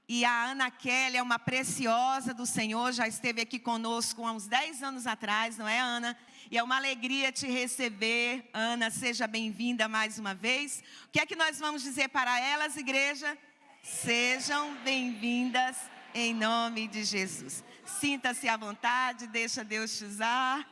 E a Ana Kelly é uma preciosa do Senhor, já esteve aqui conosco há uns 10 anos atrás, não é, Ana? E é uma alegria te receber. Ana, seja bem-vinda mais uma vez. O que é que nós vamos dizer para elas, igreja? Sejam bem-vindas em nome de Jesus. Sinta-se à vontade, deixa Deus te usar.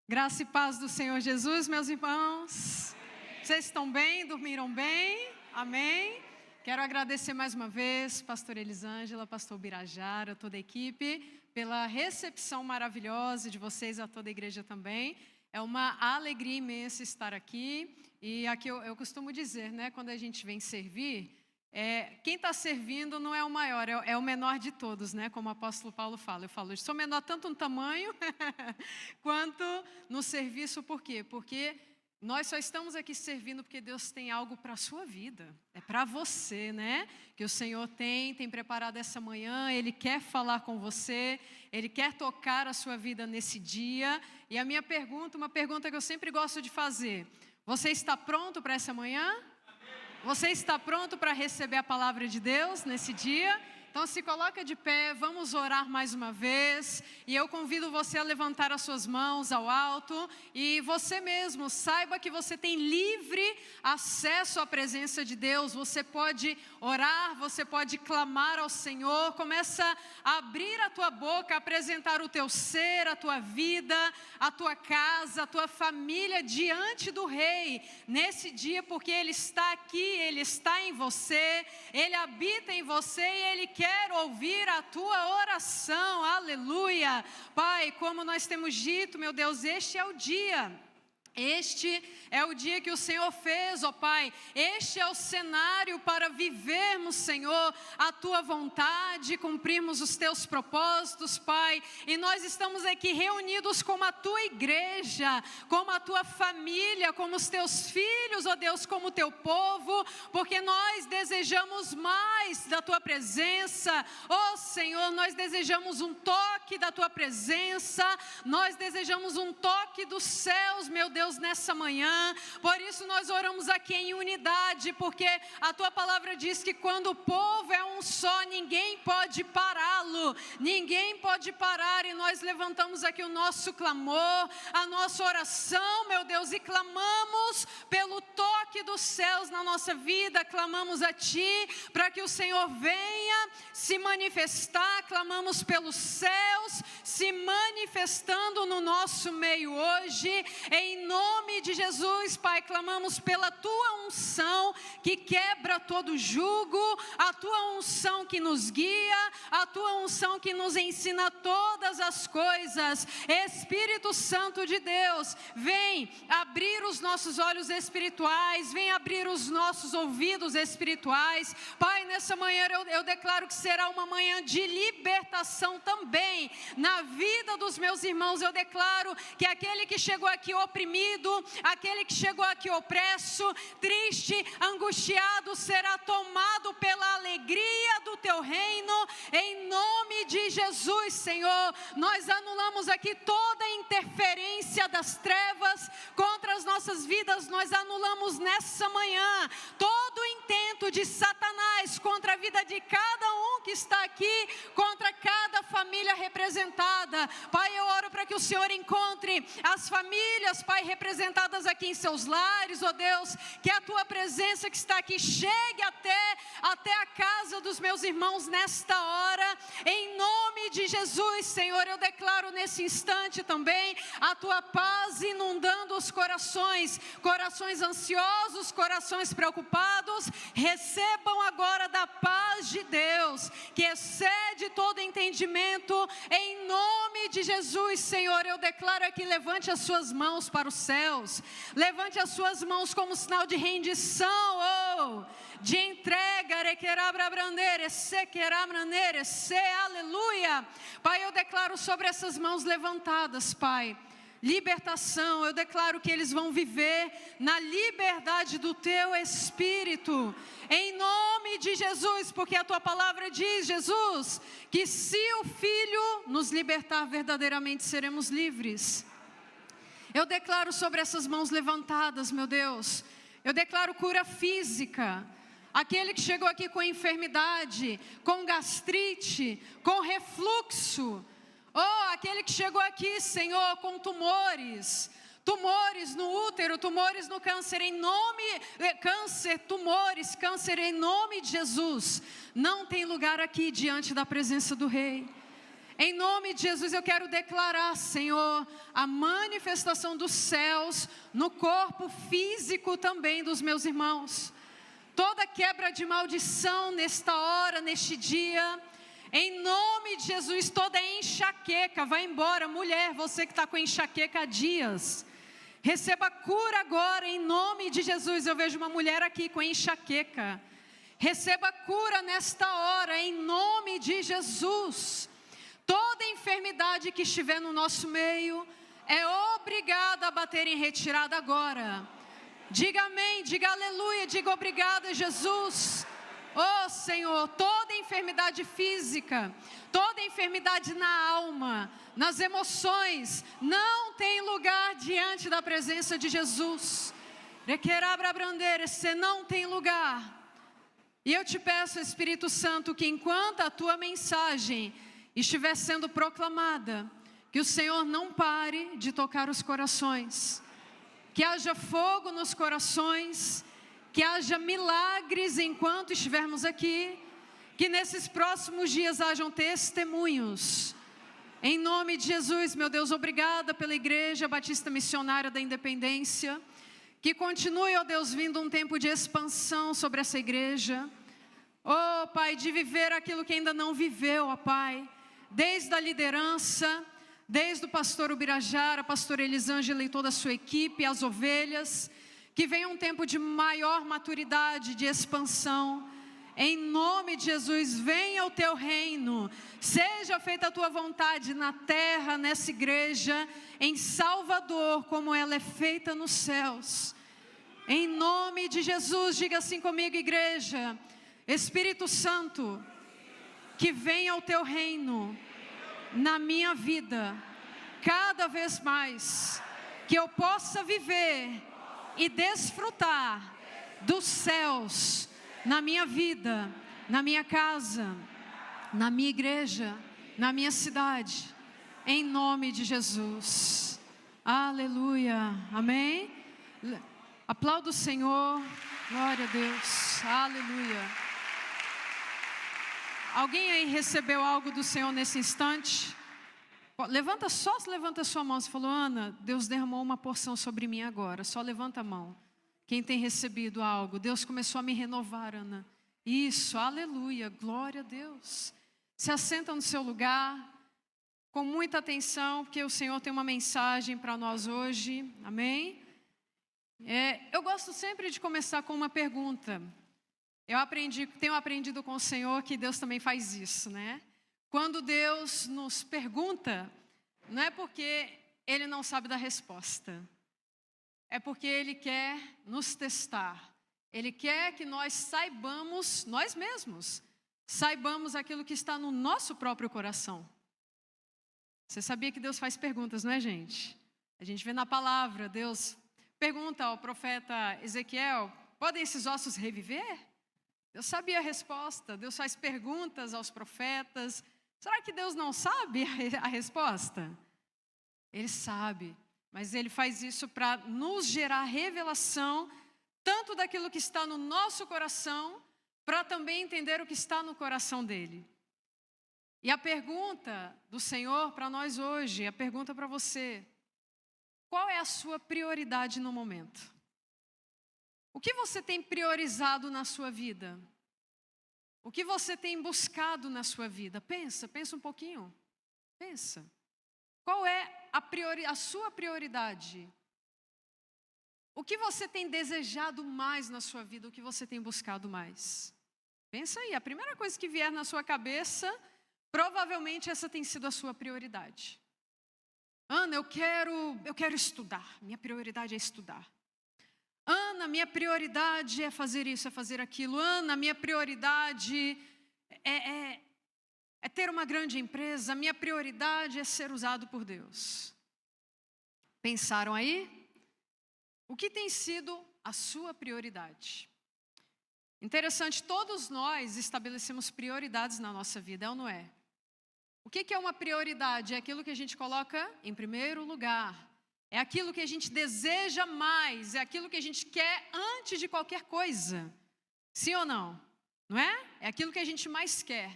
Graça e paz do Senhor Jesus, meus irmãos. Vocês estão bem? Dormiram bem? Amém? Quero agradecer mais uma vez, pastor Elisângela, pastor Birajara, toda a equipe, pela recepção maravilhosa de vocês, a toda a igreja também. É uma alegria imensa estar aqui. E aqui eu costumo dizer, né, quando a gente vem servir, quem está servindo não é o maior, é o menor de todos, né? Como o apóstolo Paulo fala. Eu falo, eu sou menor tanto no tamanho quanto no serviço. Por quê? Porque nós só estamos aqui servindo porque Deus tem algo para a sua vida. É para você, né? Que o Senhor tem preparado essa manhã. Ele quer falar com você. Ele quer tocar a sua vida nesse dia. E a minha pergunta, uma pergunta que eu sempre gosto de fazer. Você está pronto para essa manhã? Você está pronto para receber a palavra de Deus nesse dia? Então se coloca de pé, vamos orar mais uma vez. E eu convido você a levantar as suas mãos ao alto. E você mesmo, saiba que você tem livre acesso à presença de Deus. Você pode orar, você pode clamar ao Senhor. Começa a abrir a tua boca, a apresentar o teu ser, a tua vida, a tua casa, a tua família diante do Rei. Nesse dia, porque Ele está aqui, Ele está em você, Ele habita em você e Ele quer ouvir a tua oração, aleluia. Pai, como nós temos dito, meu Deus, este é o dia. Este é o dia que o Senhor fez, ó Pai. Este é o cenário para vivermos, Senhor, a Tua vontade, cumprirmos os Teus propósitos, Pai. E nós estamos aqui reunidos como a Tua igreja, como a Tua família, como os Teus filhos, ó Deus, como o Teu povo, porque nós desejamos mais da Tua presença. Ó Senhor, nós desejamos um toque da Tua presença, nós desejamos um toque dos céus, meu Deus, nessa manhã. Por isso nós oramos aqui em unidade, porque a tua palavra diz que quando o povo é um só, ninguém pode pará-lo, ninguém pode parar. E nós levantamos aqui o nosso clamor, a nossa oração, meu Deus, e clamamos pelo toque dos céus na nossa vida. Clamamos a ti para que o Senhor venha se manifestar. Clamamos pelos céus se manifestando no nosso meio hoje, em nome de Jesus, Pai. Clamamos pela Tua unção que quebra todo jugo, a Tua unção que nos guia, a Tua unção que nos ensina todas as coisas. Espírito Santo de Deus, vem abrir os nossos olhos espirituais, vem abrir os nossos ouvidos espirituais. Pai, nessa manhã eu declaro que será uma manhã de libertação também na vida dos meus irmãos. Eu declaro que aquele que chegou aqui oprimido, aquele que chegou aqui opresso, triste, angustiado, será tomado pela alegria do Teu reino, em nome de Jesus, Senhor. Nós anulamos aqui toda interferência das trevas contra as nossas vidas. Nós anulamos nessa manhã todo o intento de Satanás contra a vida de cada um que está aqui, contra cada família representada. Pai, eu oro para que o Senhor encontre as famílias, Pai, representadas aqui em seus lares, ó Deus, que a Tua presença que está aqui chegue até a casa dos meus irmãos nesta hora, em nome de Jesus, Senhor. Eu declaro nesse instante também a Tua paz inundando os corações ansiosos, corações preocupados. Recebam agora da paz de Deus, que excede todo entendimento, em nome de Jesus, Senhor. Eu declaro aqui, levante as suas mãos para os céus, levante as suas mãos como sinal de rendição, de entrega, aleluia. Pai, eu declaro sobre essas mãos levantadas, Pai, libertação. Eu declaro que eles vão viver na liberdade do Teu Espírito, em nome de Jesus, porque a Tua palavra diz, Jesus, que se o Filho nos libertar verdadeiramente seremos livres. Eu declaro sobre essas mãos levantadas, meu Deus, eu declaro cura física. Aquele que chegou aqui com enfermidade, com gastrite, com refluxo. Aquele que chegou aqui, Senhor, com tumores no útero, tumores no câncer, câncer em nome de Jesus. Não tem lugar aqui diante da presença do Rei. Em nome de Jesus eu quero declarar, Senhor, a manifestação dos céus no corpo físico também dos meus irmãos. Toda quebra de maldição nesta hora, neste dia, em nome de Jesus, toda enxaqueca, vai embora. Mulher, você que está com enxaqueca há dias, receba cura agora, em nome de Jesus. Eu vejo uma mulher aqui com enxaqueca, receba cura nesta hora, em nome de Jesus. Toda enfermidade que estiver no nosso meio, é obrigada a bater em retirada agora. Diga amém, diga aleluia, diga obrigada, Jesus. Senhor, toda enfermidade física, toda enfermidade na alma, nas emoções, não tem lugar diante da presença de Jesus. Você não tem lugar. E eu te peço, Espírito Santo, que enquanto a tua mensagem estiver sendo proclamada, que o Senhor não pare de tocar os corações. Que haja fogo nos corações, que haja milagres enquanto estivermos aqui, que nesses próximos dias hajam testemunhos. Em nome de Jesus, meu Deus, obrigada pela Igreja Batista Missionária da Independência, que continue, ó Deus, vindo um tempo de expansão sobre essa igreja. Pai, de viver aquilo que ainda não viveu, ó Pai, desde a liderança, desde o pastor Ubirajara, a pastora Elisângela e toda a sua equipe, as ovelhas, que venha um tempo de maior maturidade, de expansão. Em nome de Jesus, venha o teu reino, seja feita a tua vontade na terra, nessa igreja, em Salvador, como ela é feita nos céus. Em nome de Jesus, diga assim comigo, igreja: Espírito Santo, que venha o teu reino na minha vida, cada vez mais, que eu possa viver e desfrutar dos céus na minha vida, na minha casa, na minha igreja, na minha cidade, em nome de Jesus. Aleluia, amém? Aplauda o Senhor, glória a Deus, aleluia. Alguém aí recebeu algo do Senhor nesse instante? Levanta sua mão. Você falou: Ana, Deus derramou uma porção sobre mim agora. Só levanta a mão. Quem tem recebido algo? Deus começou a me renovar, Ana. Isso, aleluia, glória a Deus. Se assenta no seu lugar, com muita atenção, porque o Senhor tem uma mensagem para nós hoje, amém? Eu gosto sempre de começar com uma pergunta. Tenho aprendido com o Senhor que Deus também faz isso, né? Quando Deus nos pergunta, não é porque Ele não sabe da resposta, é porque Ele quer nos testar. Ele quer que nós saibamos, nós mesmos, saibamos aquilo que está no nosso próprio coração. Você sabia que Deus faz perguntas, não é, gente? A gente vê na palavra, Deus pergunta ao profeta Ezequiel: podem esses ossos reviver? Deus sabia a resposta. Deus faz perguntas aos profetas. Será que Deus não sabe a resposta? Ele sabe, mas Ele faz isso para nos gerar revelação, tanto daquilo que está no nosso coração, para também entender o que está no coração dEle. E a pergunta do Senhor para nós hoje, a pergunta para você: qual é a sua prioridade no momento? O que você tem priorizado na sua vida? O que você tem buscado na sua vida? Pensa um pouquinho. Pensa. Qual é a sua prioridade? O que você tem desejado mais na sua vida? O que você tem buscado mais? Pensa aí, a primeira coisa que vier na sua cabeça, provavelmente essa tem sido a sua prioridade. Ana, eu quero estudar. Minha prioridade é estudar. Ana, minha prioridade é fazer isso, é fazer aquilo. Ana, minha prioridade é ter uma grande empresa. Minha prioridade é ser usado por Deus. Pensaram aí? O que tem sido a sua prioridade? Interessante, todos nós estabelecemos prioridades na nossa vida, é ou não é? O que é uma prioridade? É aquilo que a gente coloca em primeiro lugar. É aquilo que a gente deseja mais, é aquilo que a gente quer antes de qualquer coisa. Sim ou não? Não é? É aquilo que a gente mais quer.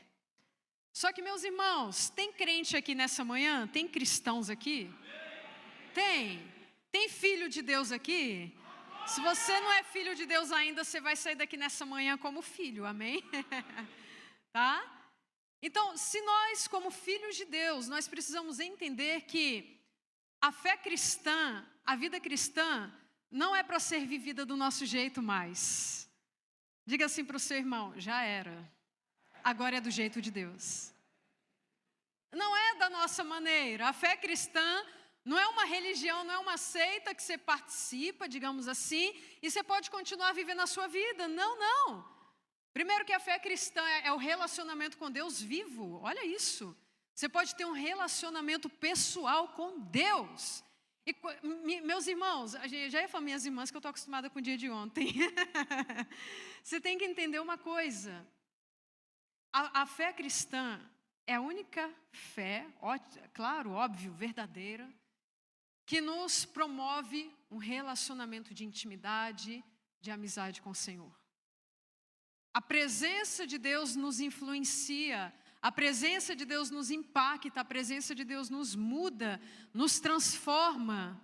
Só que, meus irmãos, tem crente aqui nessa manhã? Tem cristãos aqui? Tem. Tem filho de Deus aqui? Se você não é filho de Deus ainda, você vai sair daqui nessa manhã como filho, amém? Tá? Então, se nós, como filhos de Deus, nós precisamos entender que a fé cristã, a vida cristã, não é para ser vivida do nosso jeito mais. Diga assim para o seu irmão, já era. Agora é do jeito de Deus. Não é da nossa maneira. A fé cristã não é uma religião, não é uma seita que você participa, digamos assim, e você pode continuar vivendo a sua vida. Não, não. Primeiro que a fé cristã é o relacionamento com Deus vivo. Olha isso. Você pode ter um relacionamento pessoal com Deus. E, meus irmãos, já ia falar minhas irmãs que eu estou acostumada com o dia de ontem. Você tem que entender uma coisa. A fé cristã é a única fé, claro, óbvio, verdadeira, que nos promove um relacionamento de intimidade, de amizade com o Senhor. A presença de Deus nos influencia, a presença de Deus nos impacta, a presença de Deus nos muda, nos transforma.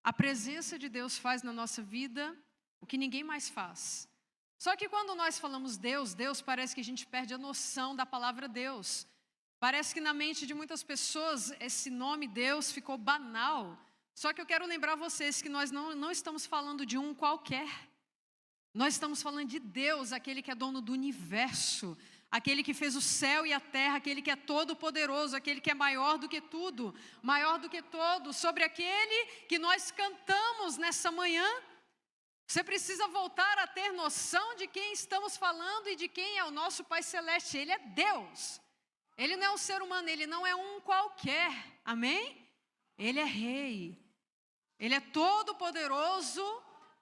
A presença de Deus faz na nossa vida o que ninguém mais faz. Só que quando nós falamos Deus, Deus, parece que a gente perde a noção da palavra Deus. Parece que na mente de muitas pessoas esse nome Deus ficou banal. Só que eu quero lembrar vocês que nós não estamos falando de um qualquer. Nós estamos falando de Deus, aquele que é dono do universo, aquele que fez o céu e a terra, aquele que é todo poderoso, aquele que é maior do que tudo, maior do que todos, sobre aquele que nós cantamos nessa manhã. Você precisa voltar a ter noção de quem estamos falando e de quem é o nosso Pai Celeste. Ele é Deus. Ele não é um ser humano, ele não é um qualquer. Amém? Ele é rei. Ele é todo poderoso,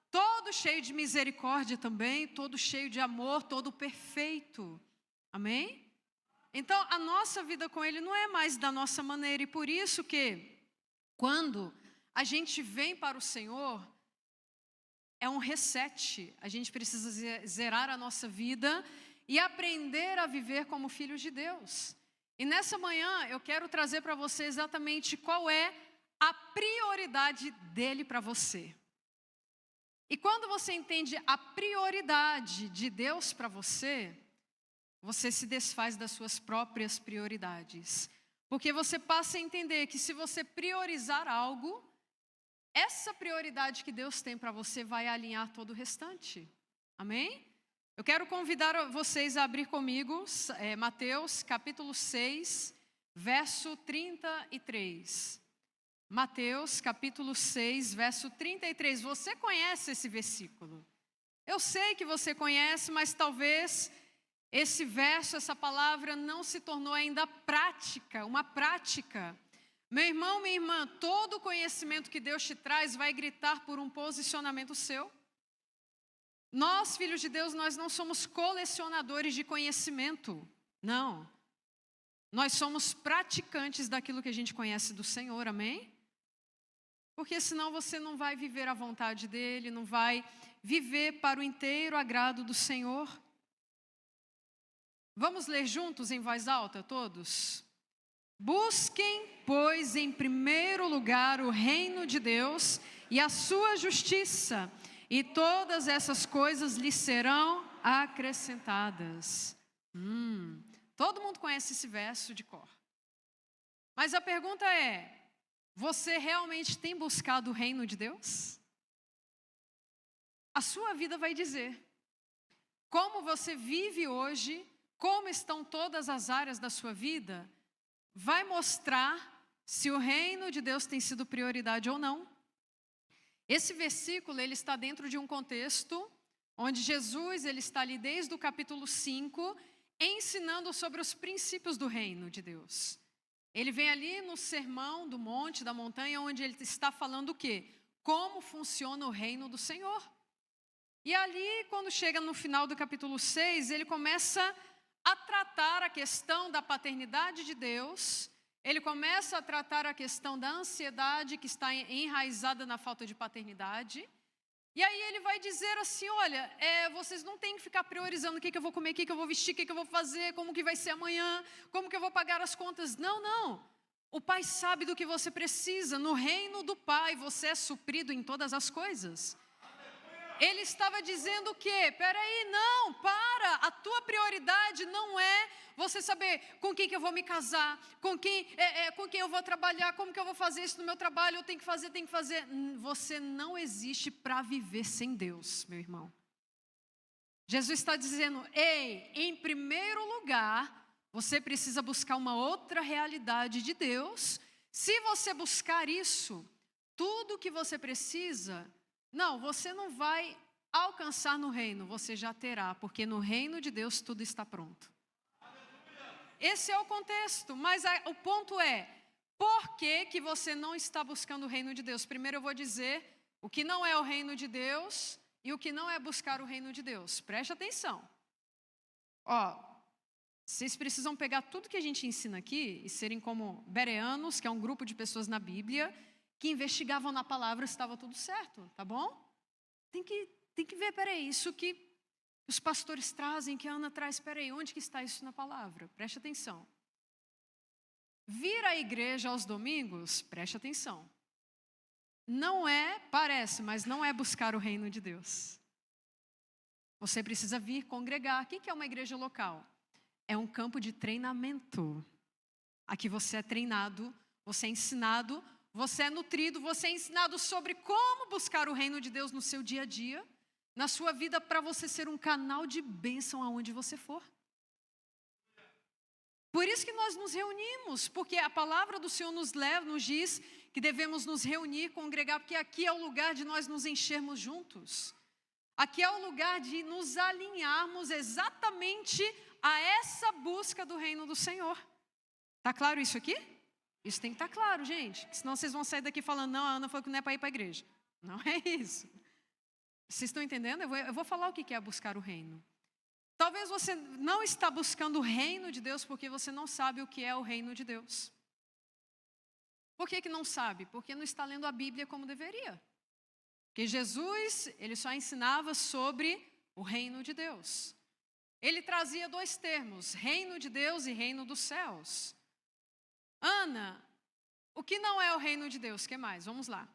todo cheio de misericórdia também, todo cheio de amor, todo perfeito. Amém? Então, a nossa vida com Ele não é mais da nossa maneira. E por isso que, quando a gente vem para o Senhor, é um reset. A gente precisa zerar a nossa vida e aprender a viver como filhos de Deus. E nessa manhã, eu quero trazer para você exatamente qual é a prioridade dEle para você. E quando você entende a prioridade de Deus para você, você se desfaz das suas próprias prioridades. Porque você passa a entender que se você priorizar algo, essa prioridade que Deus tem para você vai alinhar todo o restante. Amém? Eu quero convidar vocês a abrir comigo Mateus capítulo 6, verso 33. Mateus capítulo 6, verso 33. Você conhece esse versículo? Eu sei que você conhece, mas talvez esse verso, essa palavra não se tornou ainda prática, uma prática. Meu irmão, minha irmã, todo conhecimento que Deus te traz vai gritar por um posicionamento seu. Nós, filhos de Deus, nós não somos colecionadores de conhecimento, não. Nós somos praticantes daquilo que a gente conhece do Senhor, amém? Porque senão você não vai viver a vontade dEle, não vai viver para o inteiro agrado do Senhor. Vamos ler juntos em voz alta, todos? Busquem, pois, em primeiro lugar o reino de Deus e a sua justiça, e todas essas coisas lhes serão acrescentadas. Todo mundo conhece esse verso de cor. Mas a pergunta é, você realmente tem buscado o reino de Deus? A sua vida vai dizer. Como você vive hoje, como estão todas as áreas da sua vida, vai mostrar se o reino de Deus tem sido prioridade ou não. Esse versículo, ele está dentro de um contexto onde Jesus, ele está ali desde o capítulo 5, ensinando sobre os princípios do reino de Deus. Ele vem ali no sermão do monte, da montanha, onde ele está falando o quê? Como funciona o reino do Senhor. E ali, quando chega no final do capítulo 6, ele começa a tratar a questão da paternidade de Deus, ele começa a tratar a questão da ansiedade que está enraizada na falta de paternidade. E aí ele vai dizer assim, olha, vocês não têm que ficar priorizando o que eu vou comer, o que eu vou vestir, o que eu vou fazer, como que vai ser amanhã, como que eu vou pagar as contas. Não, não. O Pai sabe do que você precisa. No reino do Pai você é suprido em todas as coisas. Ele estava dizendo o quê? Peraí, não, para. A tua prioridade não é você saber com quem que eu vou me casar, com quem eu vou trabalhar, como que eu vou fazer isso no meu trabalho, eu tenho que fazer. Você não existe para viver sem Deus, meu irmão. Jesus está dizendo, ei, em primeiro lugar, você precisa buscar uma outra realidade de Deus. Se você buscar isso, tudo que você precisa... Não, você não vai alcançar no reino, você já terá, porque no reino de Deus tudo está pronto. Esse é o contexto, mas o ponto é, por que você não está buscando o reino de Deus? Primeiro eu vou dizer o que não é o reino de Deus e o que não é buscar o reino de Deus. Preste atenção. Vocês precisam pegar tudo que a gente ensina aqui e serem como bereanos, que é um grupo de pessoas na Bíblia, que investigavam na palavra se estava tudo certo, tá bom? Tem que ver, peraí, isso que os pastores trazem, que a Ana traz, peraí, onde que está isso na palavra? Preste atenção. Vir à igreja aos domingos, preste atenção. Não é, parece, mas não é buscar o reino de Deus. Você precisa vir congregar. O que é uma igreja local? É um campo de treinamento. Aqui você é treinado, você é ensinado, você é nutrido, você é ensinado sobre como buscar o reino de Deus no seu dia a dia, na sua vida, para você ser um canal de bênção aonde você for. Por isso que nós nos reunimos, porque a palavra do Senhor nos diz que devemos nos reunir, congregar, porque aqui é o lugar de nós nos enchermos juntos. Aqui é o lugar de nos alinharmos exatamente a essa busca do reino do Senhor. Está claro isso aqui? Isso tem que estar claro, gente. Senão vocês vão sair daqui falando, não, a Ana falou que não é para ir para a igreja. Não é isso. Vocês estão entendendo? Eu vou falar o que é buscar o reino. Talvez você não está buscando o reino de Deus porque você não sabe o que é o reino de Deus. Por que não sabe? Porque não está lendo a Bíblia como deveria. Porque Jesus, ele só ensinava sobre o reino de Deus. Ele trazia dois termos, reino de Deus e reino dos céus. Ana, o que não é o reino de Deus? O que mais? Vamos lá.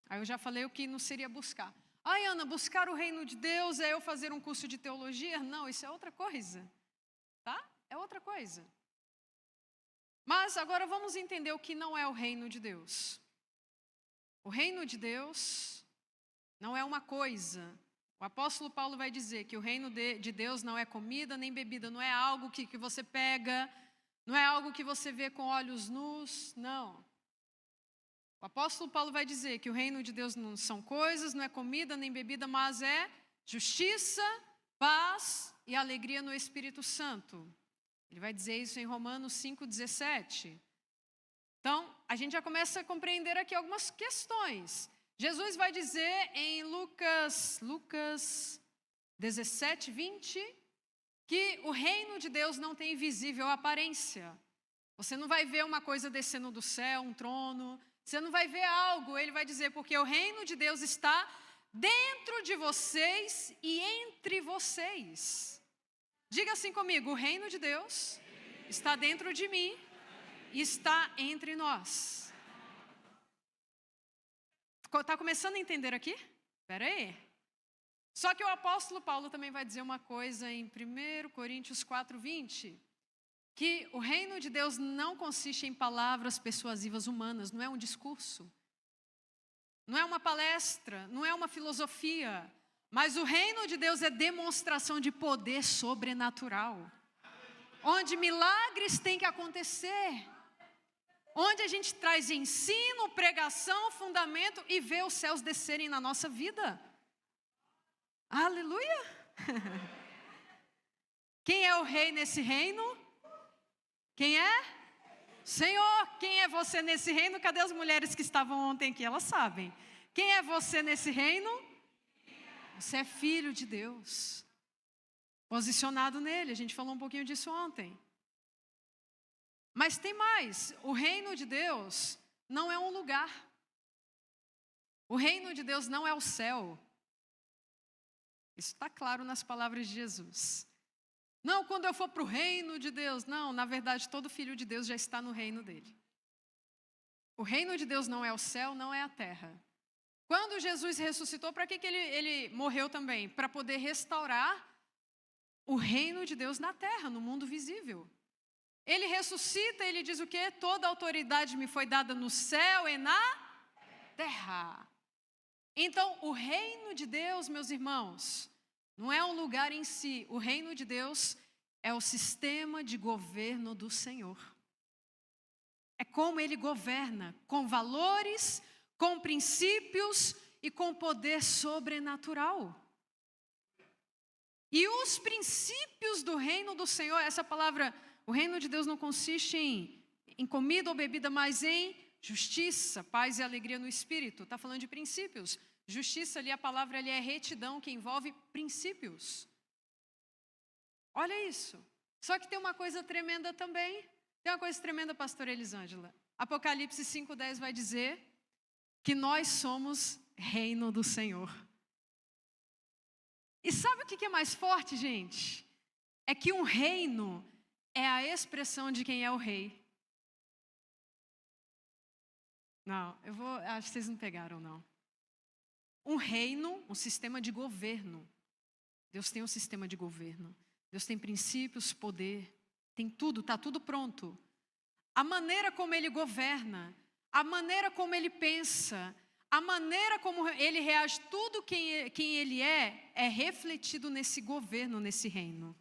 Aí eu já falei o que não seria buscar. Ai, Ana, buscar o reino de Deus é eu fazer um curso de teologia? Não, isso é outra coisa. Tá? É outra coisa. Mas agora vamos entender o que não é o reino de Deus. O reino de Deus não é uma coisa. O apóstolo Paulo vai dizer que o reino de Deus não é comida nem bebida, não é algo que você pega, não é algo que você vê com olhos nus, não. O apóstolo Paulo vai dizer que o reino de Deus não são coisas, não é comida nem bebida, mas é justiça, paz e alegria no Espírito Santo. Ele vai dizer isso em Romanos 5,17. Então, a gente já começa a compreender aqui algumas questões. Jesus vai dizer em Lucas 17:20, que o reino de Deus não tem visível aparência. Você não vai ver uma coisa descendo do céu, um trono. Você não vai ver algo. Ele vai dizer, porque o reino de Deus está dentro de vocês e entre vocês. Diga assim comigo, o reino de Deus está dentro de mim e está entre nós. Está começando a entender aqui? Espera aí. Só que o apóstolo Paulo também vai dizer uma coisa em 1 Coríntios 4:20, que o reino de Deus não consiste em palavras persuasivas humanas, não é um discurso, não é uma palestra, não é uma filosofia, mas o reino de Deus é demonstração de poder sobrenatural, onde milagres têm que acontecer, onde a gente traz ensino, pregação, fundamento e vê os céus descerem na nossa vida. Aleluia! Quem é o rei nesse reino? Quem é? Senhor, quem é você nesse reino? Cadê as mulheres que estavam ontem aqui? Elas sabem. Quem é você nesse reino? Você é filho de Deus. Posicionado nele, a gente falou um pouquinho disso ontem. Mas tem mais, o reino de Deus não é um lugar. O reino de Deus não é o céu. Isso está claro nas palavras de Jesus. Não, quando eu for para o reino de Deus. Não, na verdade, todo filho de Deus já está no reino dele. O reino de Deus não é o céu, não é a terra. Quando Jesus ressuscitou, para que ele morreu também? Para poder restaurar o reino de Deus na terra, no mundo visível. Ele ressuscita, ele diz o quê? Toda autoridade me foi dada no céu e na terra. Então, o reino de Deus, meus irmãos, não é um lugar em si. O reino de Deus é o sistema de governo do Senhor. É como Ele governa, com valores, com princípios e com poder sobrenatural. E os princípios do reino do Senhor, essa palavra, o reino de Deus não consiste em comida ou bebida, mas em justiça, paz e alegria no Espírito. Está falando de princípios. Justiça ali, a palavra ali é retidão, que envolve princípios. Olha isso. Só que tem uma coisa tremenda também. Tem uma coisa tremenda, pastora Elisângela. Apocalipse 5:10 vai dizer que nós somos reino do Senhor. E sabe o que é mais forte, gente? É que um reino é a expressão de quem é o rei. Não, acho que vocês não pegaram, não. Um reino, um sistema de governo. Deus tem um sistema de governo. Deus tem princípios, poder, tem tudo, está tudo pronto. A maneira como Ele governa, a maneira como Ele pensa, a maneira como Ele reage, tudo quem Ele é refletido nesse governo, nesse reino.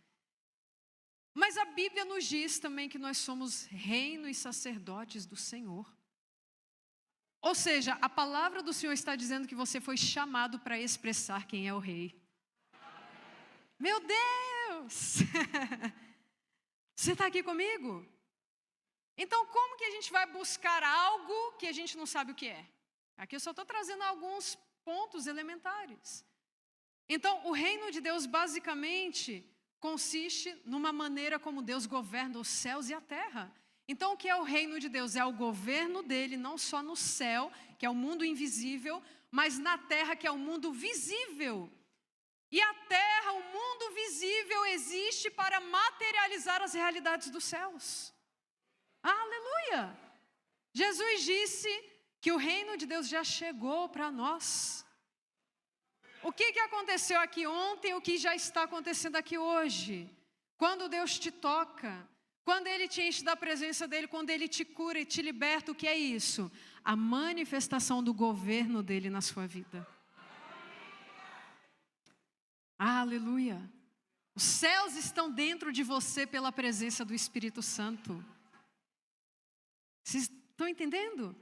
Mas a Bíblia nos diz também que nós somos reino e sacerdotes do Senhor. Ou seja, a palavra do Senhor está dizendo que você foi chamado para expressar quem é o rei. Meu Deus! Você está aqui comigo? Então, como que a gente vai buscar algo que a gente não sabe o que é? Aqui eu só estou trazendo alguns pontos elementares. Então, o reino de Deus basicamente consiste numa maneira como Deus governa os céus e a terra. Então, o que é o reino de Deus? É o governo dele, não só no céu, que é o mundo invisível, mas na terra, que é o mundo visível. E a terra, o mundo visível, existe para materializar as realidades dos céus. Aleluia! Jesus disse que o reino de Deus já chegou para nós. O que aconteceu aqui ontem, o que já está acontecendo aqui hoje? Quando Deus te toca, quando Ele te enche da presença dEle, quando Ele te cura e te liberta, o que é isso? A manifestação do governo dEle na sua vida. Aleluia! Os céus estão dentro de você pela presença do Espírito Santo. Vocês estão entendendo?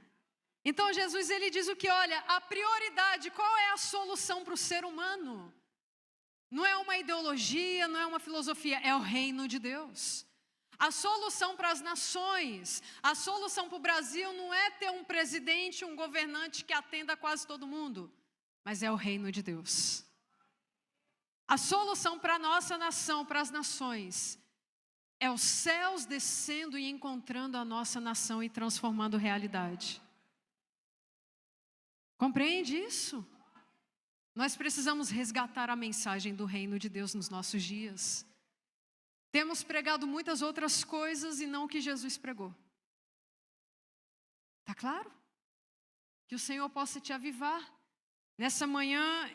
Então Jesus, Ele diz o que? Olha, a prioridade, qual é a solução para o ser humano? Não é uma ideologia, não é uma filosofia, é o reino de Deus. A solução para as nações, a solução para o Brasil não é ter um presidente, um governante que atenda quase todo mundo, mas é o reino de Deus. A solução para a nossa nação, para as nações, é os céus descendo e encontrando a nossa nação e transformando realidade. Compreende isso? Nós precisamos resgatar a mensagem do reino de Deus nos nossos dias. Temos pregado muitas outras coisas e não o que Jesus pregou. Está claro? Que o Senhor possa te avivar nessa manhã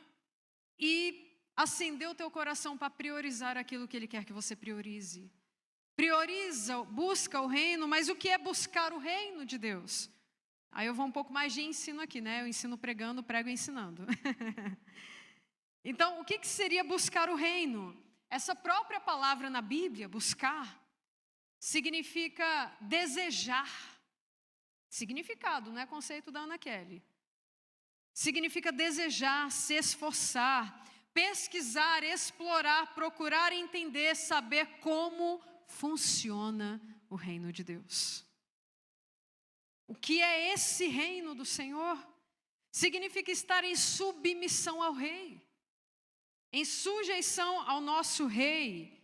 e acender o teu coração para priorizar aquilo que Ele quer que você priorize. Prioriza, busca o reino, mas o que é buscar o reino de Deus? Aí eu vou um pouco mais de ensino aqui, né? Eu ensino pregando, prego ensinando. Então, o que seria buscar o reino? Essa própria palavra na Bíblia, buscar, significa desejar. Significado, não é conceito da Ana Kelly. Significa desejar, se esforçar, pesquisar, explorar, procurar entender, saber como funciona o reino de Deus. O que é esse reino do Senhor? Significa estar em submissão ao rei, em sujeição ao nosso rei,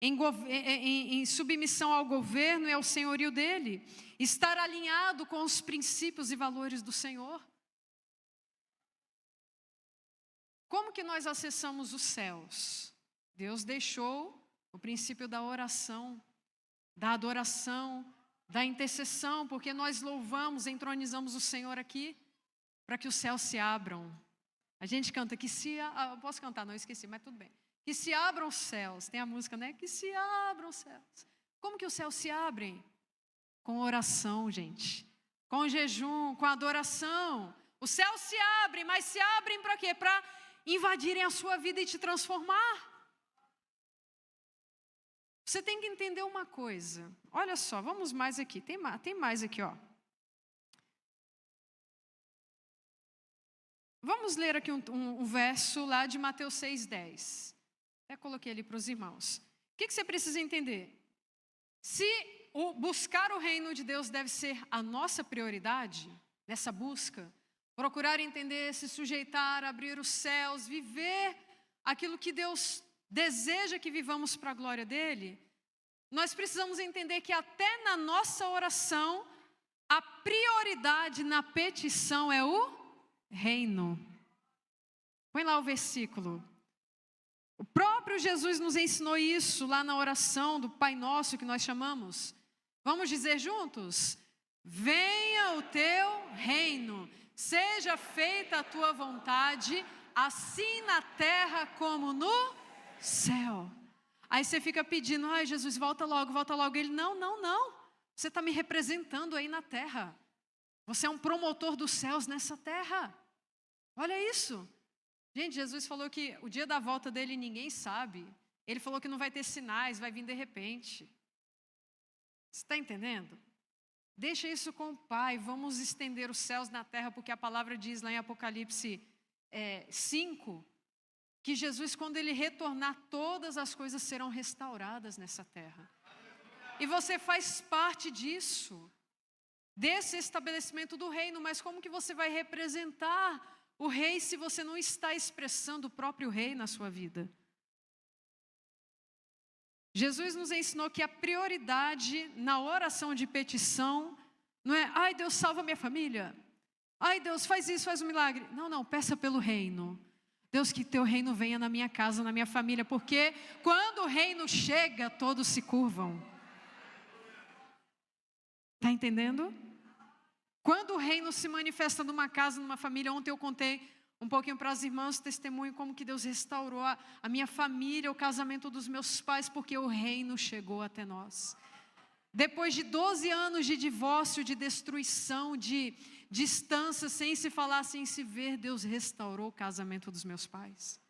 em submissão ao governo e ao senhorio dele, estar alinhado com os princípios e valores do Senhor. Como que nós acessamos os céus? Deus deixou o princípio da oração, da adoração, da intercessão, porque nós louvamos, entronizamos o Senhor aqui, para que os céus se abram. A gente canta que eu posso cantar, não esqueci, mas tudo bem. Que se abram os céus, tem a música, né? Que se abram os céus. Como que os céus se abrem? Com oração, gente. Com jejum, com adoração. Os céus se abrem, mas se abrem para quê? Para invadirem a sua vida e te transformar. Você tem que entender uma coisa. Olha só, vamos mais aqui. Tem mais aqui, ó. Vamos ler aqui um verso lá de Mateus 6,10. Até coloquei ali para os irmãos. O que você precisa entender? Se buscar o reino de Deus deve ser a nossa prioridade, nessa busca, procurar entender, se sujeitar, abrir os céus, viver aquilo que Deus deseja que vivamos para a glória dele, nós precisamos entender que até na nossa oração, a prioridade na petição é o reino. Põe lá o versículo. O próprio Jesus nos ensinou isso lá na oração do Pai Nosso que nós chamamos. Vamos dizer juntos? Venha o teu reino, seja feita a tua vontade, assim na terra como no céu. Aí você fica pedindo, ai Jesus, volta logo. Ele, não. Você está me representando aí na terra. Você é um promotor dos céus nessa terra. Olha isso. Gente, Jesus falou que o dia da volta dele ninguém sabe. Ele falou que não vai ter sinais, vai vir de repente. Você está entendendo? Deixa isso com o Pai. Vamos estender os céus na terra, porque a palavra diz lá em Apocalipse 5, que Jesus, quando ele retornar, todas as coisas serão restauradas nessa terra. E você faz parte disso, desse estabelecimento do reino, mas como que você vai representar o rei se você não está expressando o próprio rei na sua vida? Jesus nos ensinou que a prioridade na oração de petição não é, ai Deus, salva minha família, ai Deus, faz isso, faz um milagre. Não, peça pelo reino. Deus, que teu reino venha na minha casa, na minha família, porque quando o reino chega, todos se curvam. Está entendendo? Quando o reino se manifesta numa casa, numa família, ontem eu contei um pouquinho para as irmãs, testemunho como que Deus restaurou a minha família, o casamento dos meus pais, porque o reino chegou até nós. Depois de 12 anos de divórcio, de destruição, de distância, sem se falar, sem se ver, Deus restaurou o casamento dos meus pais.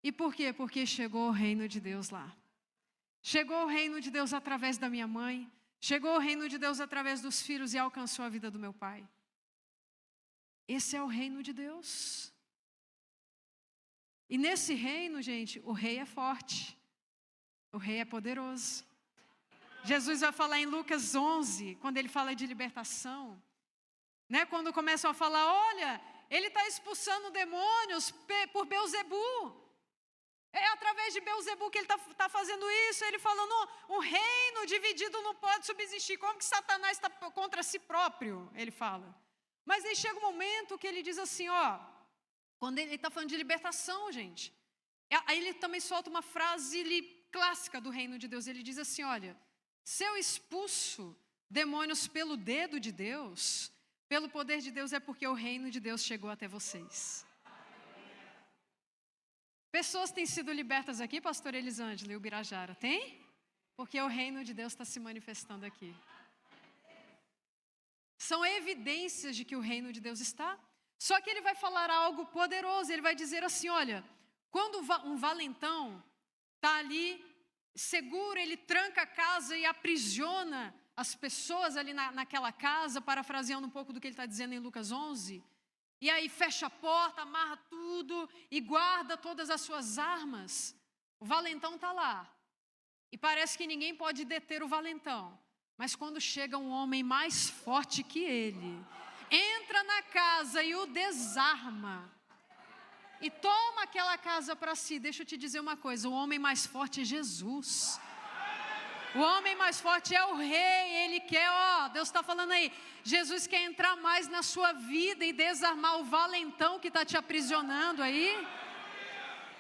E por quê? Porque chegou o reino de Deus lá. Chegou o reino de Deus através da minha mãe. Chegou o reino de Deus através dos filhos e alcançou a vida do meu pai. Esse é o reino de Deus. E nesse reino, gente, o rei é forte. O rei é poderoso. Jesus vai falar em Lucas 11, quando ele fala de libertação, né? Quando começam a falar, olha, ele está expulsando demônios por Belzebu. É através de Belzebu que ele está fazendo isso. Ele falando, um reino dividido não pode subsistir. Como que Satanás está contra si próprio? Ele fala. Mas aí chega um momento que ele diz assim, quando ele está falando de libertação, gente. Aí ele também solta uma frase clássica do reino de Deus. Ele diz assim, olha, se eu expulso demônios pelo dedo de Deus, pelo poder de Deus, é porque o reino de Deus chegou até vocês. Pessoas têm sido libertas aqui, pastor Elisângela e o Birajara, tem? Porque o reino de Deus está se manifestando aqui. São evidências de que o reino de Deus está. Só que ele vai falar algo poderoso, ele vai dizer assim, olha, quando um valentão está ali, seguro, ele tranca a casa e aprisiona as pessoas ali naquela casa, parafraseando um pouco do que ele está dizendo em Lucas 11, e aí fecha a porta, amarra tudo e guarda todas as suas armas. O valentão está lá. E parece que ninguém pode deter o valentão. Mas quando chega um homem mais forte que ele, entra na casa e o desarma, e toma aquela casa para si. Deixa eu te dizer uma coisa, o homem mais forte é Jesus. O homem mais forte é o rei, ele quer, Deus está falando aí, Jesus quer entrar mais na sua vida e desarmar o valentão que está te aprisionando aí.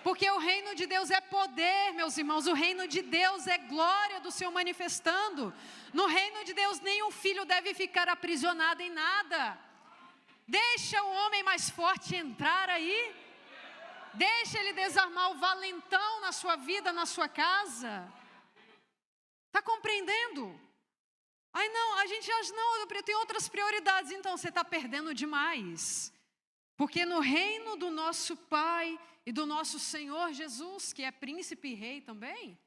Porque o reino de Deus é poder, meus irmãos, o reino de Deus é glória do Senhor manifestando. No reino de Deus, nenhum filho deve ficar aprisionado em nada. Deixa o homem mais forte entrar aí. Deixa ele desarmar o valentão na sua vida, na sua casa. Está compreendendo? Ai não, a gente acha, não, eu tenho outras prioridades. Então você está perdendo demais. Porque no reino do nosso Pai e do nosso Senhor Jesus, que é príncipe e rei também,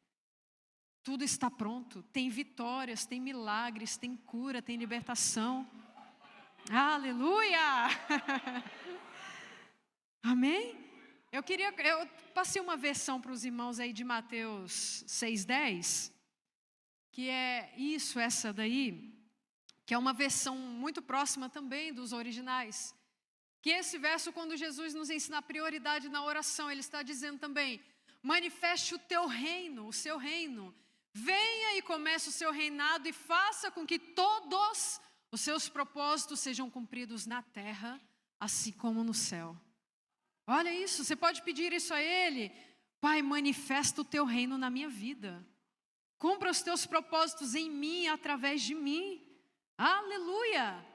tudo está pronto. Tem vitórias, tem milagres, tem cura, tem libertação. Aleluia! Amém? Eu passei uma versão para os irmãos aí de Mateus 6:10, que é essa daí, que é uma versão muito próxima também dos originais. Que esse verso, quando Jesus nos ensina a prioridade na oração, ele está dizendo também, manifeste o teu reino, o seu reino. Venha e comece o seu reinado e faça com que todos os seus propósitos sejam cumpridos na terra, assim como no céu. Olha isso, você pode pedir isso a Ele. Pai, manifesta o teu reino na minha vida. Cumpra os teus propósitos em mim, através de mim. Aleluia!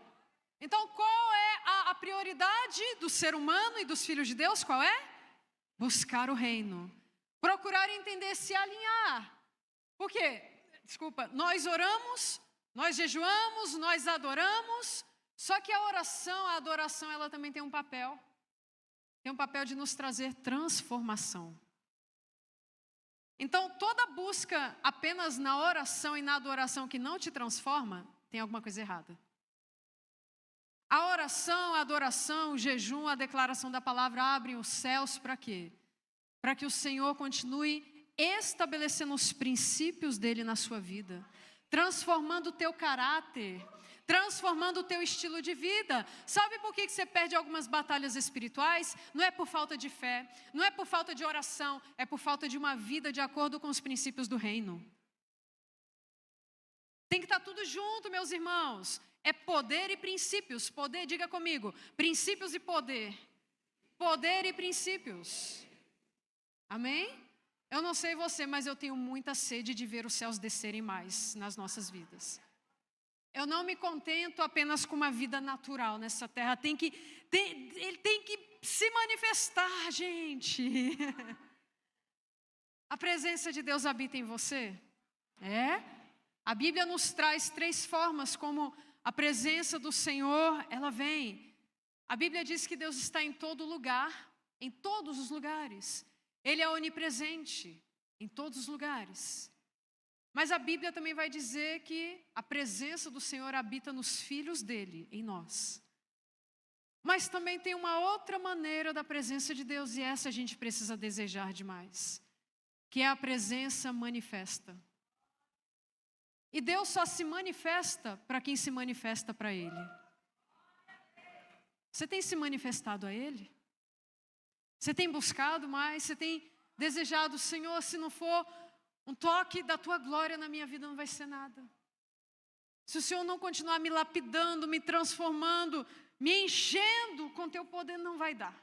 Então, qual é a prioridade do ser humano e dos filhos de Deus? Qual é? Buscar o reino. Procurar entender, se alinhar. Por quê? Nós oramos, nós jejuamos, nós adoramos, só que a adoração, ela também tem um papel. Tem um papel de nos trazer transformação. Então, toda busca apenas na oração e na adoração que não te transforma, tem alguma coisa errada. A oração, a adoração, o jejum, a declaração da palavra abrem os céus para quê? Para que o Senhor continue estabelecendo os princípios dele na sua vida, transformando o teu caráter, transformando o teu estilo de vida. Sabe por que você perde algumas batalhas espirituais? Não é por falta de fé, não é por falta de oração, é por falta de uma vida de acordo com os princípios do reino. Tem que estar tudo junto, meus irmãos. É poder e princípios. Poder, diga comigo, princípios e poder. Poder e princípios. Amém? Eu não sei você, mas eu tenho muita sede de ver os céus descerem mais nas nossas vidas. Eu não me contento apenas com uma vida natural nessa terra. Ele tem que se manifestar, gente. A presença de Deus habita em você? É? A Bíblia nos traz 3 formas como a presença do Senhor, ela vem. A Bíblia diz que Deus está em todo lugar, em todos os lugares. Ele é onipresente em todos os lugares. Mas a Bíblia também vai dizer que a presença do Senhor habita nos filhos dele, em nós. Mas também tem uma outra maneira da presença de Deus, e essa a gente precisa desejar demais, que é a presença manifesta. E Deus só se manifesta para quem se manifesta para Ele. Você tem se manifestado a Ele? Você tem buscado mais? Você tem desejado, Senhor, se não for um toque da Tua glória na minha vida, não vai ser nada. Se o Senhor não continuar me lapidando, me transformando, me enchendo com Teu poder, não vai dar.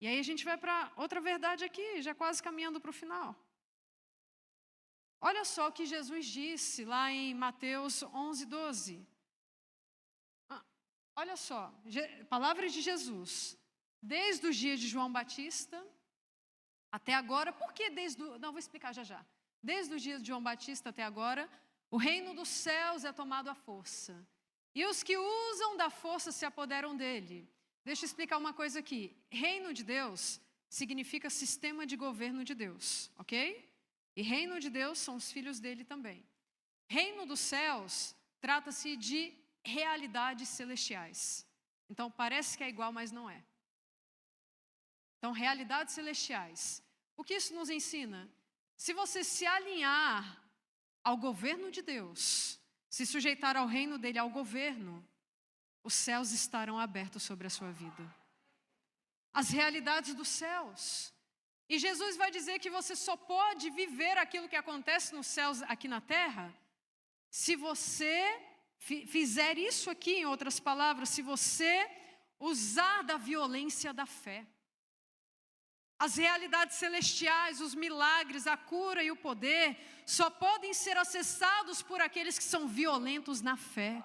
E aí a gente vai para outra verdade aqui, já quase caminhando para o final. Olha só o que Jesus disse lá em Mateus 11:12. Olha só, palavras de Jesus. Desde os dias de João Batista até agora, por que não, vou explicar já. Desde os dias de João Batista até agora, o reino dos céus é tomado à força. E os que usam da força se apoderam dele. Deixa eu explicar uma coisa aqui. Reino de Deus significa sistema de governo de Deus, ok? E reino de Deus são os filhos dele também. Reino dos céus trata-se de realidades celestiais. Então parece que é igual, mas não é. Então, realidades celestiais. O que isso nos ensina? Se você se alinhar ao governo de Deus, se sujeitar ao reino dele, ao governo, os céus estarão abertos sobre a sua vida. As realidades dos céus. E Jesus vai dizer que você só pode viver aquilo que acontece nos céus aqui na terra se você fizer isso aqui, em outras palavras, se você usar da violência da fé. As realidades celestiais, os milagres, a cura e o poder só podem ser acessados por aqueles que são violentos na fé.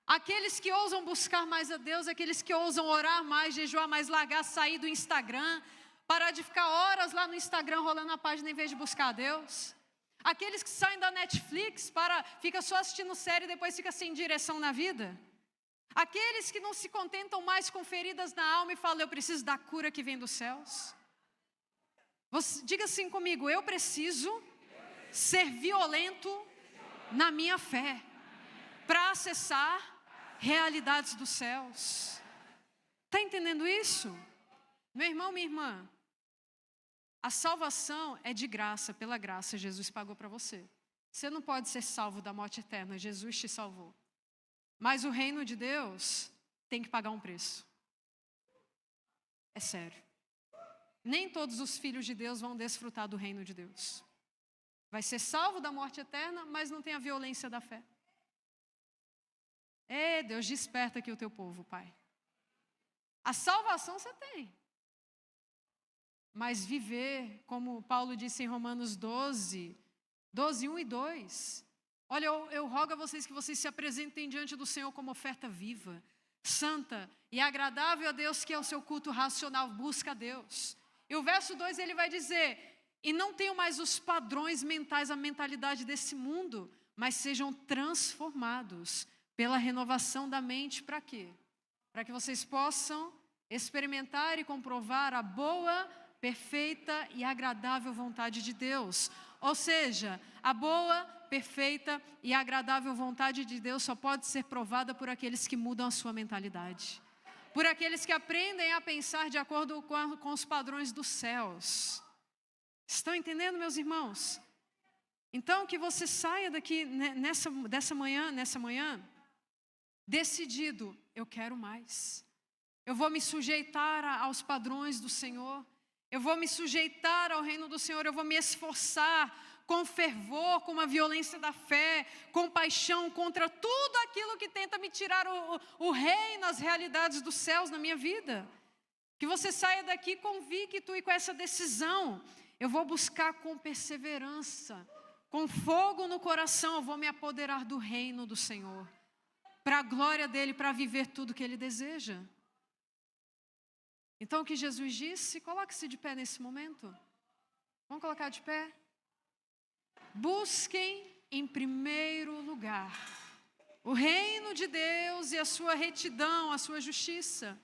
Aqueles que ousam buscar mais a Deus, aqueles que ousam orar mais, jejuar mais, largar, sair do Instagram, parar de ficar horas lá no Instagram rolando a página em vez de buscar a Deus. Aqueles que saem da Netflix, fica só assistindo série e depois fica sem direção na vida. Aqueles que não se contentam mais com feridas na alma e falam, eu preciso da cura que vem dos céus. Diga assim comigo, eu preciso ser violento na minha fé, para acessar realidades dos céus. Está entendendo isso? Meu irmão, minha irmã, a salvação é de graça, pela graça Jesus pagou para você. Você não pode ser salvo da morte eterna, Jesus te salvou. Mas o reino de Deus tem que pagar um preço. É sério. Nem todos os filhos de Deus vão desfrutar do reino de Deus. Vai ser salvo da morte eterna, mas não tem a violência da fé. Deus, desperta aqui o teu povo, Pai. A salvação você tem. Mas viver, como Paulo disse em Romanos 12, 1 e 2. Olha, eu rogo a vocês que vocês se apresentem diante do Senhor como oferta viva, santa e agradável a Deus, que é o seu culto racional, busca a Deus. E o verso 2 ele vai dizer, e não tenham mais os padrões mentais, a mentalidade desse mundo, mas sejam transformados pela renovação da mente, para quê? Para que vocês possam experimentar e comprovar a boa, perfeita e agradável vontade de Deus. Ou seja, a boa, perfeita e agradável vontade de Deus só pode ser provada por aqueles que mudam a sua mentalidade. Por aqueles que aprendem a pensar de acordo com os padrões dos céus. Estão entendendo, meus irmãos? Então, que você saia daqui nessa manhã, decidido, eu quero mais. Eu vou me sujeitar aos padrões do Senhor. Eu vou me sujeitar ao reino do Senhor. Eu vou me esforçar com fervor, com uma violência da fé, com paixão contra tudo aquilo que tenta me tirar o reino, as realidades dos céus na minha vida. Que você saia daqui convicto e com essa decisão. Eu vou buscar com perseverança, com fogo no coração, eu vou me apoderar do reino do Senhor. Para a glória dele, para viver tudo que ele deseja. Então o que Jesus disse, coloque-se de pé nesse momento. Vamos colocar de pé? Busquem em primeiro lugar o reino de Deus e a sua retidão, a sua justiça.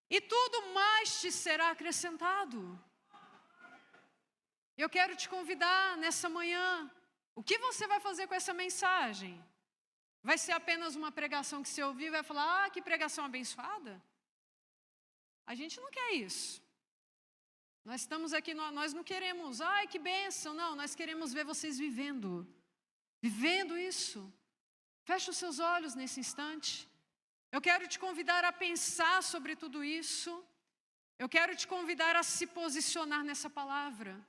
E tudo mais te será acrescentado. Eu quero te convidar nessa manhã. O que você vai fazer com essa mensagem? Vai ser apenas uma pregação que você ouvir e vai falar, que pregação abençoada? A gente não quer isso. Nós estamos aqui, nós não queremos, que bênção. Não, nós queremos ver vocês vivendo isso. Feche os seus olhos nesse instante. Eu quero te convidar a pensar sobre tudo isso. Eu quero te convidar a se posicionar nessa palavra.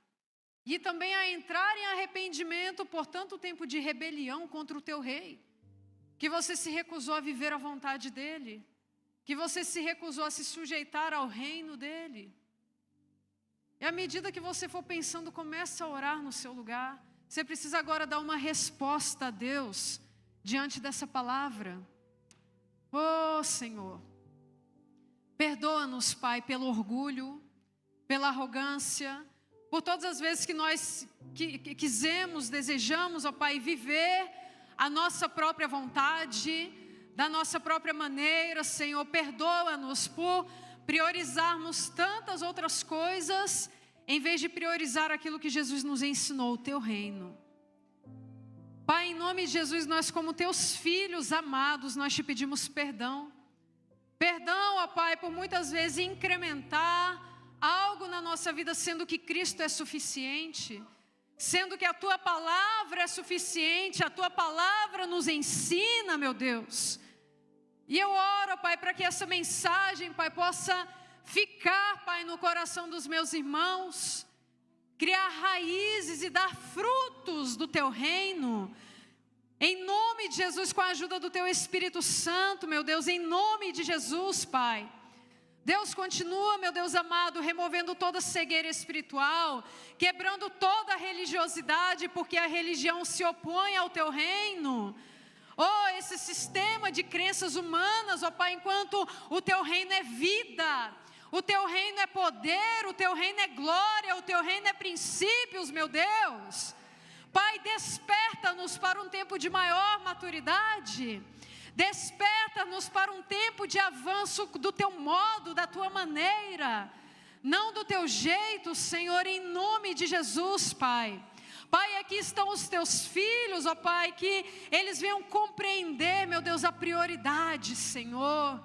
E também a entrar em arrependimento por tanto tempo de rebelião contra o teu rei. Que você se recusou a viver a vontade dele. Que você se recusou a se sujeitar ao reino dele. E à medida que você for pensando, começa a orar no seu lugar. Você precisa agora dar uma resposta a Deus diante dessa palavra. Oh, Senhor, perdoa-nos, Pai, pelo orgulho, pela arrogância, por todas as vezes que nós quisemos, desejamos, ó Pai, viver a nossa própria vontade, da nossa própria maneira. Senhor, perdoa-nos por priorizarmos tantas outras coisas, em vez de priorizar aquilo que Jesus nos ensinou, o teu reino. Pai, em nome de Jesus, nós como teus filhos amados, nós te pedimos perdão. Perdão, ó Pai, por muitas vezes incrementar algo na nossa vida, sendo que Cristo é suficiente. sendo que a Tua palavra é suficiente, a Tua palavra nos ensina, meu Deus. E eu oro, Pai, para que essa mensagem, Pai, possa ficar, Pai, no coração dos meus irmãos, criar raízes e dar frutos do Teu reino, em nome de Jesus, com a ajuda do Teu Espírito Santo, meu Deus, em nome de Jesus, Pai. Deus, continua, meu Deus amado, removendo toda cegueira espiritual, quebrando toda a religiosidade, porque a religião se opõe ao Teu reino. Oh, esse sistema de crenças humanas, ó Pai, enquanto o Teu reino é vida, o Teu reino é poder, o Teu reino é glória, o Teu reino é princípios, meu Deus. Pai, desperta-nos para um tempo de maior maturidade, desperta-nos para um tempo de avanço do Teu modo, da Tua maneira, não do Teu jeito, Senhor, em nome de Jesus, Pai. Pai, aqui estão os Teus filhos, ó Pai, que eles venham compreender, meu Deus, a prioridade, Senhor.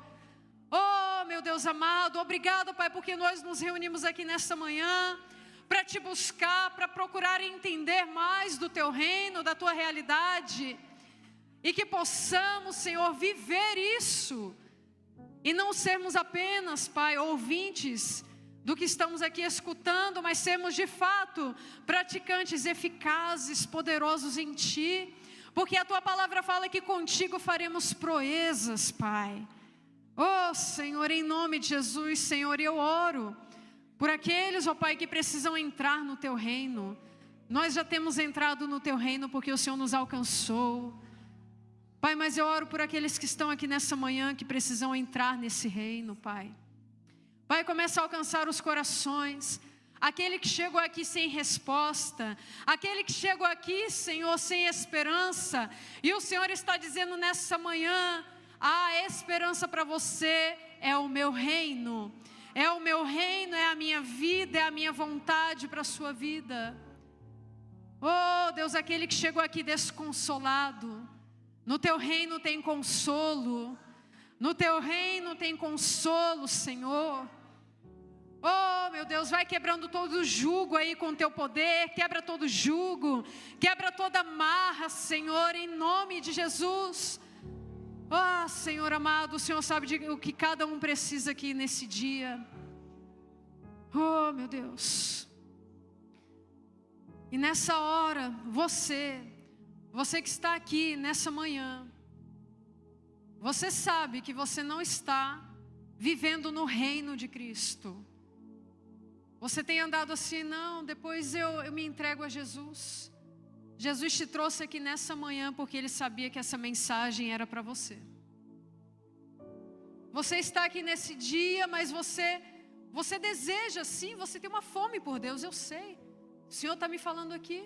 Oh, meu Deus amado, obrigado, Pai, porque nós nos reunimos aqui nesta manhã para Te buscar, para procurar entender mais do Teu reino, da Tua realidade, e que possamos, Senhor, viver isso, e não sermos apenas, Pai, ouvintes do que estamos aqui escutando, mas sermos de fato praticantes eficazes, poderosos em Ti, porque a Tua palavra fala que contigo faremos proezas, Pai. Oh, Senhor, em nome de Jesus, Senhor, eu oro por aqueles, ó Pai, que precisam entrar no Teu reino. Nós já temos entrado no Teu reino porque o Senhor nos alcançou, Pai, mas eu oro por aqueles que estão aqui nessa manhã, que precisam entrar nesse reino, Pai. Pai, começa a alcançar os corações, aquele que chegou aqui sem resposta, aquele que chegou aqui, Senhor, sem esperança, e o Senhor está dizendo nessa manhã: a esperança para você é o meu reino, é o meu reino, é a minha vida, é a minha vontade para a sua vida. Oh Deus, aquele que chegou aqui desconsolado, no Teu reino tem consolo, no Teu reino tem consolo, Senhor. Oh, meu Deus, vai quebrando todo o jugo aí com o Teu poder, quebra todo jugo, quebra toda amarra, Senhor, em nome de Jesus. Oh, Senhor amado, o Senhor sabe o que cada um precisa aqui nesse dia. Oh, meu Deus. E nessa hora, você que está aqui nessa manhã, você sabe que você não está vivendo no reino de Cristo. Você tem andado assim: não, depois eu me entrego a Jesus. Jesus te trouxe aqui nessa manhã porque Ele sabia que essa mensagem era para você. Você está aqui nesse dia, mas você deseja sim, você tem uma fome por Deus, eu sei. O Senhor está me falando aqui.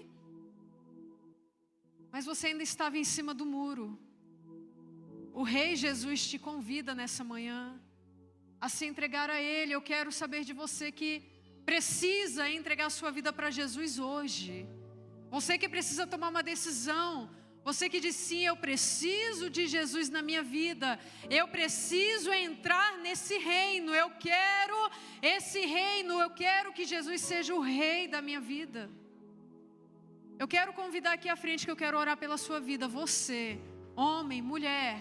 Mas você ainda estava em cima do muro. O Rei Jesus te convida nessa manhã a se entregar a Ele. Eu quero saber de você que precisa entregar sua vida para Jesus hoje. Você que precisa tomar uma decisão. Você que diz: sim, eu preciso de Jesus na minha vida. Eu preciso entrar nesse reino. Eu quero esse reino. Eu quero que Jesus seja o Rei da minha vida. Eu quero convidar aqui à frente, que eu quero orar pela sua vida. Você, homem, mulher,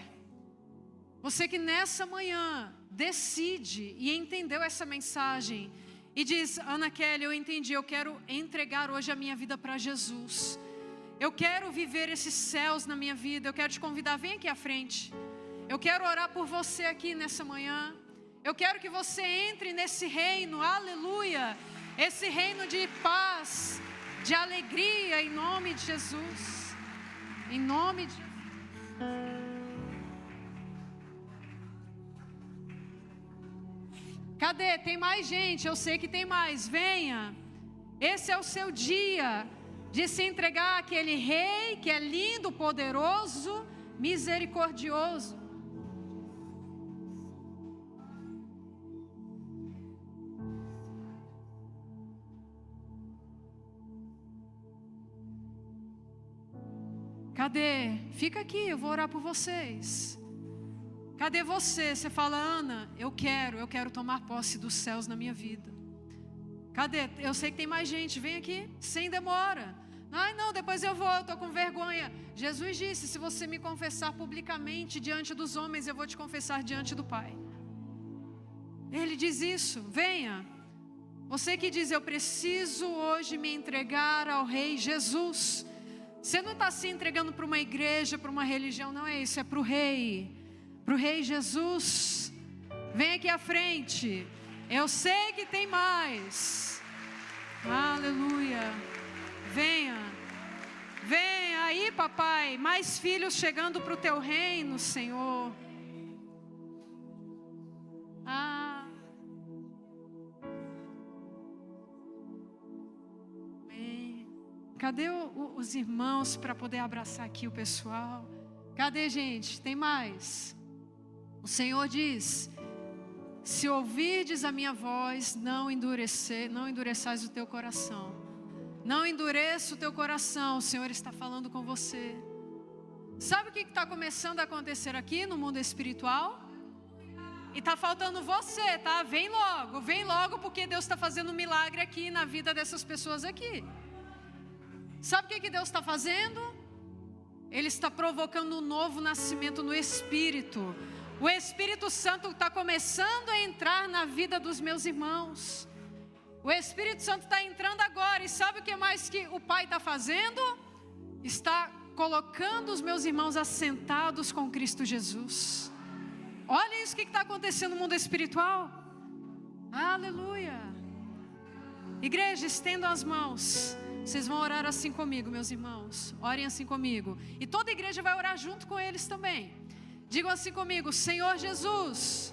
você que nessa manhã decide e entendeu essa mensagem e diz: Ana Kelly, eu entendi, eu quero entregar hoje a minha vida para Jesus. Eu quero viver esses céus na minha vida. Eu quero te convidar, vem aqui à frente. Eu quero orar por você aqui nessa manhã. Eu quero que você entre nesse reino, aleluia, esse reino de paz, de alegria, em nome de Jesus. Em nome de Jesus. Cadê? Tem mais gente, eu sei que tem mais, venha. Esse é o seu dia de se entregar àquele Rei que é lindo, poderoso, misericordioso. Cadê? Fica aqui, eu vou orar por vocês. Cadê você? Você fala: Ana, eu quero tomar posse dos céus na minha vida. Cadê? Eu sei que tem mais gente, vem aqui, sem demora. Ai, não, depois eu estou com vergonha. Jesus disse, se você me confessar publicamente diante dos homens, eu vou te confessar diante do Pai. Ele diz isso, venha. Você que diz, eu preciso hoje me entregar ao Rei Jesus. Você não está se entregando para uma igreja, para uma religião, não é isso, é para o Rei Jesus. Vem aqui à frente. Eu sei que tem mais. Aleluia. Venha. Venha aí, papai. Mais filhos chegando para o teu reino, Senhor. Amém. Cadê os irmãos para poder abraçar aqui o pessoal? Cadê, gente? Tem mais. O Senhor diz: se ouvirdes a minha voz, não endureçais o teu coração. Não endureça o teu coração, o Senhor está falando com você. Sabe o que está começando a acontecer aqui no mundo espiritual? E está faltando você, tá? Vem logo, porque Deus está fazendo um milagre aqui na vida dessas pessoas aqui. Sabe o que Deus está fazendo? Ele está provocando um novo nascimento no Espírito. O Espírito Santo está começando a entrar na vida dos meus irmãos. O Espírito Santo está entrando agora. E sabe o que mais que o Pai está fazendo? Está colocando os meus irmãos assentados com Cristo Jesus. Olha isso que está acontecendo no mundo espiritual. Aleluia. Igreja, estendam as mãos. Vocês vão orar assim comigo, meus irmãos. Orem assim comigo. E toda a igreja vai orar junto com eles também. Digam assim comigo: Senhor Jesus,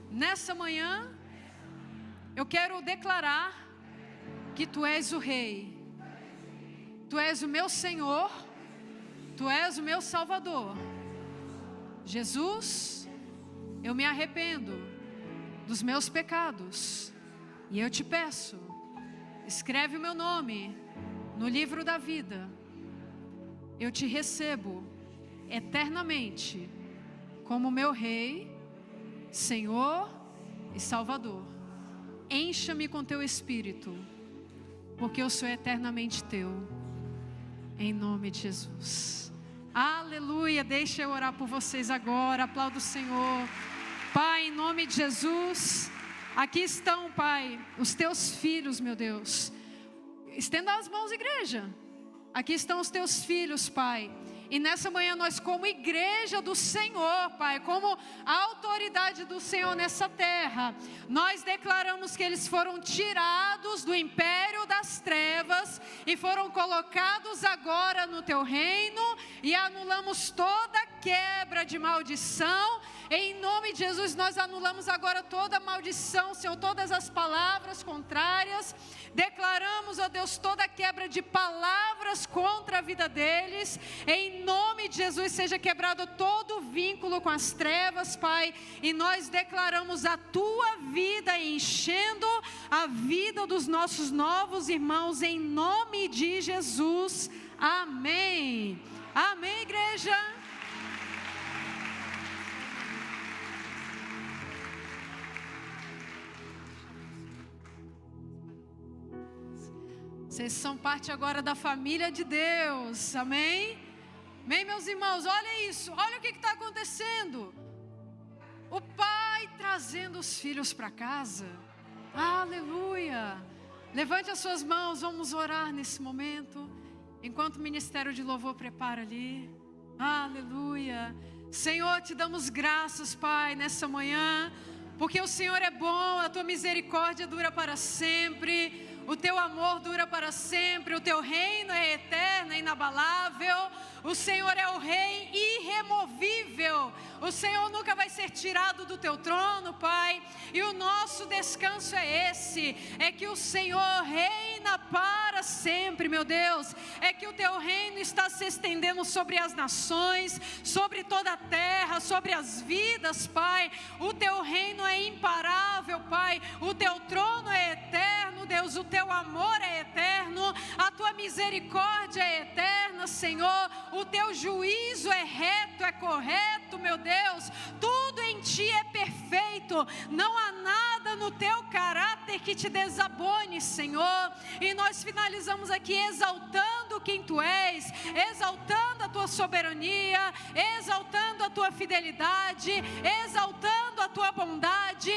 nessa manhã eu quero declarar que Tu és o Rei. Tu és o meu Senhor. Tu és o meu Salvador. Jesus, eu me arrependo dos meus pecados. E eu te peço, escreve o meu nome no livro da vida. Eu te recebo eternamente como meu Rei, Senhor e Salvador. Encha-me com Teu Espírito, porque eu sou eternamente Teu. Em nome de Jesus. Aleluia. Deixa eu orar por vocês agora. Aplauda o Senhor. Pai, em nome de Jesus, aqui estão, Pai, os Teus filhos, meu Deus. Estenda as mãos, igreja. Aqui estão os Teus filhos, Pai. E nessa manhã nós, como igreja do Senhor, Pai, como a autoridade do Senhor nessa terra, nós declaramos que eles foram tirados do império das trevas e foram colocados agora no Teu reino, e anulamos toda quebra de maldição. Em nome de Jesus, nós anulamos agora toda maldição, Senhor, todas as palavras contrárias. Declaramos, ó Deus, toda quebra de palavras contra a vida deles. Em nome de Jesus, seja quebrado todo vínculo com as trevas, Pai. E nós declaramos a Tua vida enchendo a vida dos nossos novos irmãos, em nome de Jesus. Amém. Amém, igreja. Vocês são parte agora da família de Deus, amém? Amém, meus irmãos, olha isso, olha o que está acontecendo. O pai trazendo os filhos para casa, aleluia. Levante as suas mãos, vamos orar nesse momento, enquanto o ministério de louvor prepara ali, aleluia. Senhor, te damos graças, Pai, nessa manhã, porque o Senhor é bom, a Tua misericórdia dura para sempre. O Teu amor dura para sempre, o Teu reino é eterno, é inabalável. O Senhor é o Rei irremovível. O Senhor nunca vai ser tirado do Teu trono, Pai. E o nosso descanso é esse, é que o Senhor reina para sempre, meu Deus. É que o Teu reino está se estendendo sobre as nações, sobre toda a terra, sobre as vidas, Pai. O Teu reino é imparável, Pai. O Teu trono é eterno, Deus. O Teu amor é eterno, a Tua misericórdia é eterna, Senhor. O Teu juízo é reto, é correto, meu Deus. Tudo em Ti é perfeito. Não há nada no Teu caráter que te desabone, Senhor. E nós finalizamos aqui exaltando exaltando quem Tu és, exaltando a Tua soberania, exaltando a Tua fidelidade, exaltando a Tua bondade,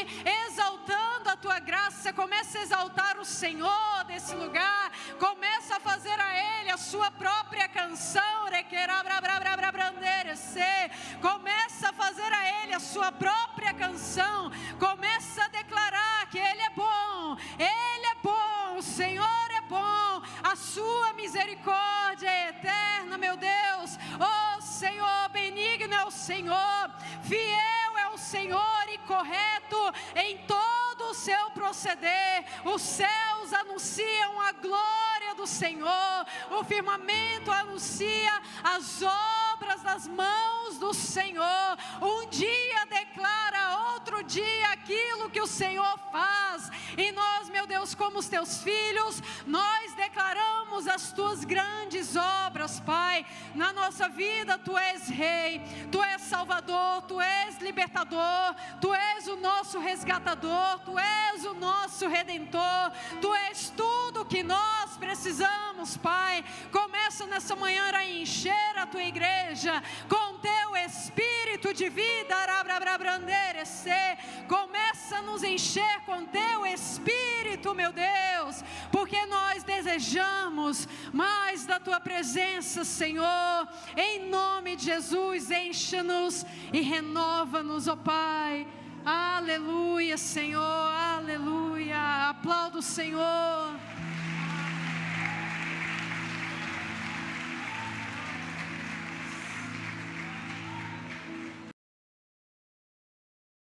exaltando a Tua graça. Começa a exaltar o Senhor desse lugar, começa a fazer a Ele a sua própria canção, começa a fazer a Ele a sua própria canção, começa a declarar que Ele é bom, o Senhor é bom, a sua misericórdia é eterna, meu Deus. Oh Senhor, benigno é o Senhor, fiel é o Senhor e correto em todo o seu proceder. Os céus anunciam a glória do Senhor, o firmamento anuncia as obras das mãos do Senhor. Um dia declara outro dia aquilo que o Senhor faz, e nós, meu Deus, como os teus filhos, nós declaramos as tuas grandes obras, Pai. Na nossa vida Tu és Rei, Tu és Salvador, Tu és Libertador, Tu és o nosso resgatador, Tu és o nosso Redentor, Tu és tudo que nós precisamos, Pai. Começa nessa manhã a encher a Tua igreja com Teu Espírito de vida, começa a nos encher com Teu Espírito, meu Deus, porque nós desejamos mais da Tua presença, Senhor. Em nome de Jesus, enche-nos e renova-nos, ó Pai. Aleluia, Senhor, aleluia. Aplauda o Senhor.